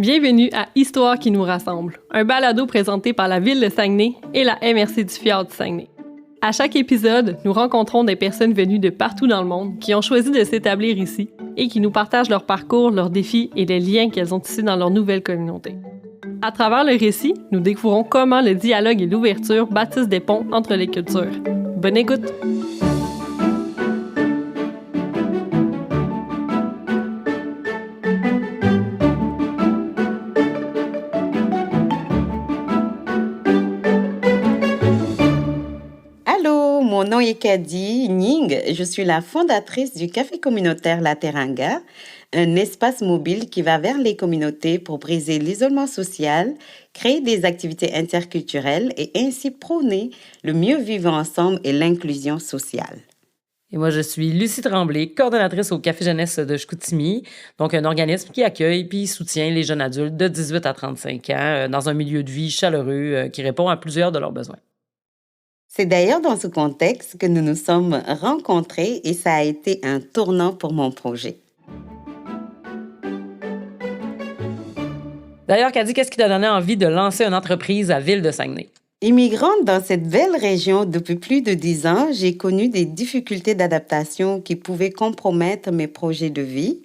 Bienvenue à Histoire qui nous rassemble, un balado présenté par la Ville de Saguenay et la MRC du Fjord du Saguenay. À chaque épisode, nous rencontrons des personnes venues de partout dans le monde qui ont choisi de s'établir ici et qui nous partagent leur parcours, leurs défis et les liens qu'elles ont tissés dans leur nouvelle communauté. À travers le récit, nous découvrons comment le dialogue et l'ouverture bâtissent des ponts entre les cultures. Bonne écoute! Allô, mon nom est Kadi Ning. Je suis la fondatrice du Café communautaire La Teranga, un espace mobile qui va vers les communautés pour briser l'isolement social, créer des activités interculturelles et ainsi prôner le mieux vivre ensemble et l'inclusion sociale. Et moi, je suis Lucie Tremblay, coordonnatrice au Café Jeunesse de Chicoutimi, donc un organisme qui accueille puis soutient les jeunes adultes de 18 à 35 ans dans un milieu de vie chaleureux qui répond à plusieurs de leurs besoins. C'est d'ailleurs dans ce contexte que nous nous sommes rencontrés et ça a été un tournant pour mon projet. D'ailleurs, Kadi, qu'est-ce qui t'a donné envie de lancer une entreprise à Ville de Saguenay? Immigrante dans cette belle région depuis plus de 10 ans, j'ai connu des difficultés d'adaptation qui pouvaient compromettre mes projets de vie.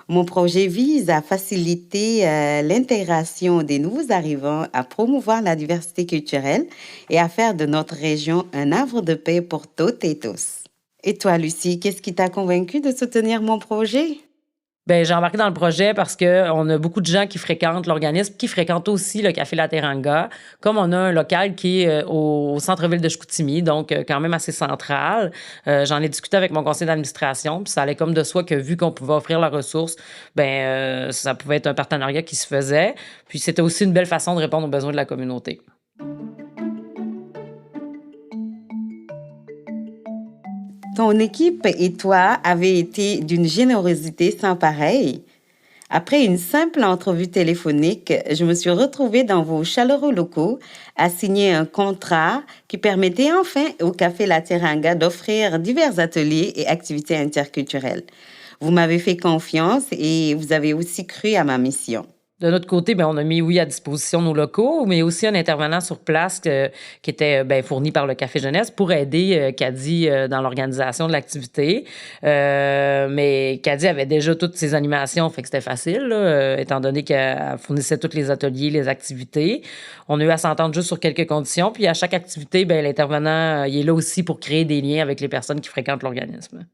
Mon projet vise à faciliter l'intégration des nouveaux arrivants, à promouvoir la diversité culturelle et à faire de notre région un havre de paix pour toutes et tous. Et toi, Lucie, qu'est-ce qui t'a convaincue de soutenir mon projet? J'ai embarqué dans le projet parce qu'on a beaucoup de gens qui fréquentent l'organisme, qui fréquentent aussi le Café La Teranga. Comme on a un local qui est au centre-ville de Chicoutimi, donc quand même assez central, j'en ai discuté avec mon conseil d'administration, puis ça allait comme de soi que vu qu'on pouvait offrir la ressource, ça pouvait être un partenariat qui se faisait. Puis c'était aussi une belle façon de répondre aux besoins de la communauté. Ton équipe et toi avez été d'une générosité sans pareil. Après une simple entrevue téléphonique, je me suis retrouvée dans vos chaleureux locaux à signer un contrat qui permettait enfin au Café La Teranga d'offrir divers ateliers et activités interculturelles. Vous m'avez fait confiance et vous avez aussi cru à ma mission. De notre côté, on a mis, à disposition nos locaux, mais aussi un intervenant sur place qui était fourni par le Café Jeunesse pour aider Kadi dans l'organisation de l'activité. Mais Kadi avait déjà toutes ses animations, fait que c'était facile, là, étant donné qu'elle fournissait tous les ateliers, les activités. On a eu à s'entendre juste sur quelques conditions, puis à chaque activité, l'intervenant il est là aussi pour créer des liens avec les personnes qui fréquentent l'organisme.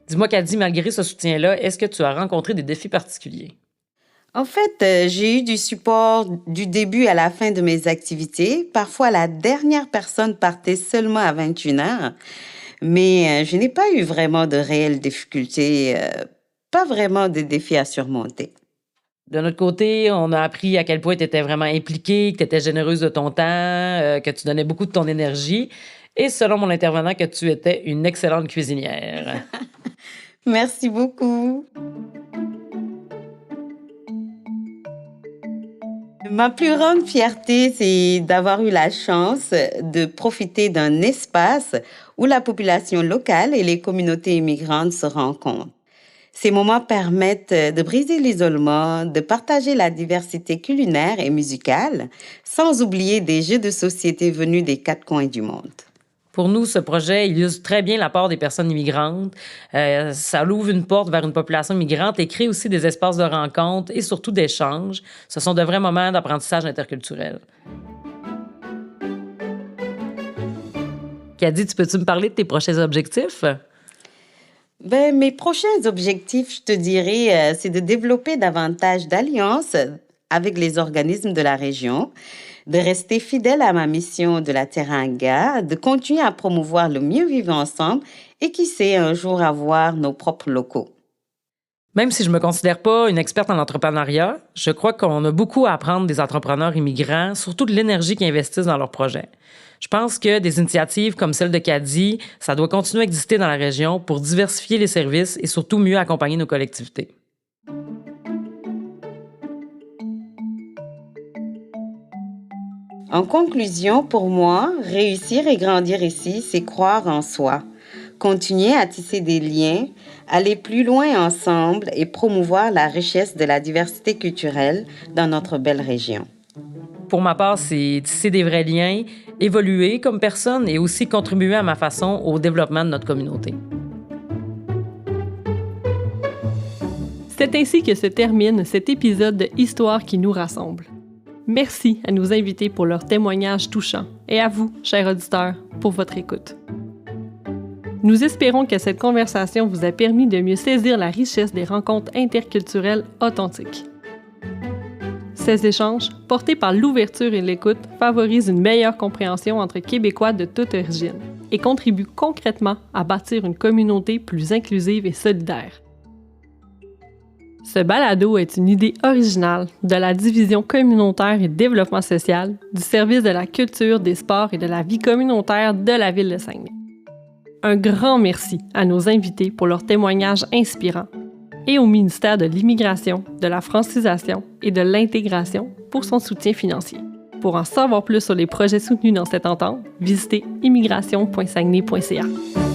Dis-moi, Kadi, malgré ce soutien-là, est-ce que tu as rencontré des défis particuliers? En fait, j'ai eu du support du début à la fin de mes activités. Parfois, la dernière personne partait seulement à 21 heures, mais je n'ai pas eu vraiment de réelles difficultés, pas vraiment de défis à surmonter. De notre côté, on a appris à quel point tu étais vraiment impliquée, que tu étais généreuse de ton temps, que tu donnais beaucoup de ton énergie. Et selon mon intervenant, que tu étais une excellente cuisinière. Merci beaucoup. Ma plus grande fierté, c'est d'avoir eu la chance de profiter d'un espace où la population locale et les communautés immigrantes se rencontrent. Ces moments permettent de briser l'isolement, de partager la diversité culinaire et musicale, sans oublier des jeux de société venus des 4 coins du monde. Pour nous, ce projet illustre très bien l'apport des personnes immigrantes. Ça ouvre une porte vers une population migrante et crée aussi des espaces de rencontre et surtout d'échange. Ce sont de vrais moments d'apprentissage interculturel. Kadi, peux-tu me parler de tes prochains objectifs? Mes prochains objectifs, je te dirais, c'est de développer davantage d'alliances avec les organismes de la région, de rester fidèle à ma mission de la Teranga, de continuer à promouvoir le mieux vivre ensemble et qui sait un jour avoir nos propres locaux. Même si je me considère pas une experte en entrepreneuriat, je crois qu'on a beaucoup à apprendre des entrepreneurs immigrants, surtout de l'énergie qu'ils investissent dans leurs projets. Je pense que des initiatives comme celle de Kadi, ça doit continuer à exister dans la région pour diversifier les services et surtout mieux accompagner nos collectivités. En conclusion, pour moi, réussir et grandir ici, c'est croire en soi. continuer à tisser des liens, aller plus loin ensemble et promouvoir la richesse de la diversité culturelle dans notre belle région. Pour ma part, c'est tisser des vrais liens, évoluer comme personne et aussi contribuer à ma façon au développement de notre communauté. C'est ainsi que se termine cet épisode de Histoire qui nous rassemble. Merci à nos invités pour leurs témoignages touchants et à vous, chers auditeurs, pour votre écoute. Nous espérons que cette conversation vous a permis de mieux saisir la richesse des rencontres interculturelles authentiques. Ces échanges, portés par l'ouverture et l'écoute, favorisent une meilleure compréhension entre Québécois de toute origine et contribuent concrètement à bâtir une communauté plus inclusive et solidaire. Ce balado est une idée originale de la Division communautaire et développement social du service de la culture, des sports et de la vie communautaire de la Ville de Saguenay. Un grand merci à nos invités pour leurs témoignages inspirants et au ministère de l'Immigration, de la Francisation et de l'Intégration pour son soutien financier. Pour en savoir plus sur les projets soutenus dans cette entente, visitez immigration.saguenay.ca.